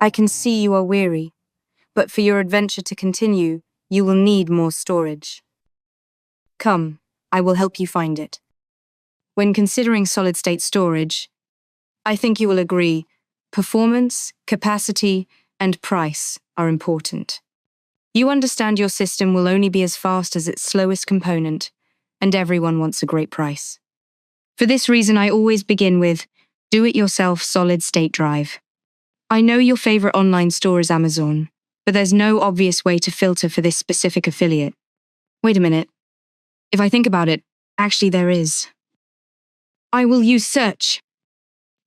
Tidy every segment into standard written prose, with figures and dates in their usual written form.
I can see you are weary, but for your adventure to continue, you will need more storage. Come, I will help you find it. When considering solid-state storage, I think you will agree performance, capacity, and price are important. You understand your system will only be as fast as its slowest component, and everyone wants a great price. For this reason, I always begin with do-it-yourself solid-state drive. I know your favorite online store is Amazon, but there's no obvious way to filter for this specific affiliate. Wait a minute. If I think about it, actually there is. I will use search.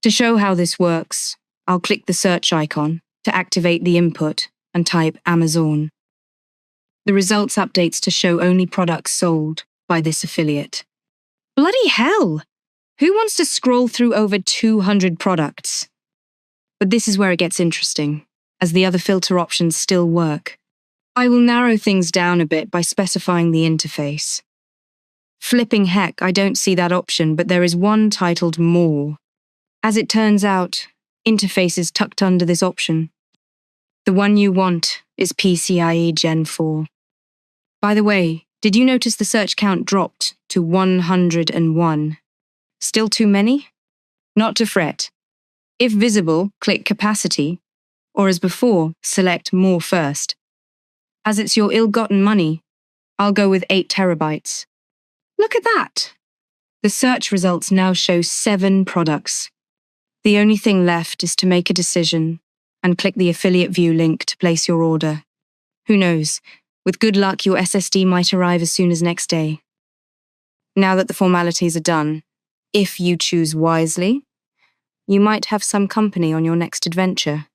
To show how this works, I'll click the search icon to activate the input and type Amazon. The results updates to show only products sold by this affiliate. Bloody hell! Who wants to scroll through over 200 products? But this is where it gets interesting, as the other filter options still work. I will narrow things down a bit by specifying the interface. Flipping heck, I don't see that option, but there is one titled More. As it turns out, interface is tucked under this option. The one you want is PCIe Gen 4. By the way, did you notice the search count dropped to 101? Still too many? Not to fret. If visible, click Capacity, or as before, select More first. As it's your ill-gotten money, I'll go with 8 terabytes. Look at that! The search results now show 7 products. The only thing left is to make a decision and click the affiliate view link to place your order. Who knows, with good luck your SSD might arrive as soon as next day. Now that the formalities are done, if you choose wisely, you might have some company on your next adventure.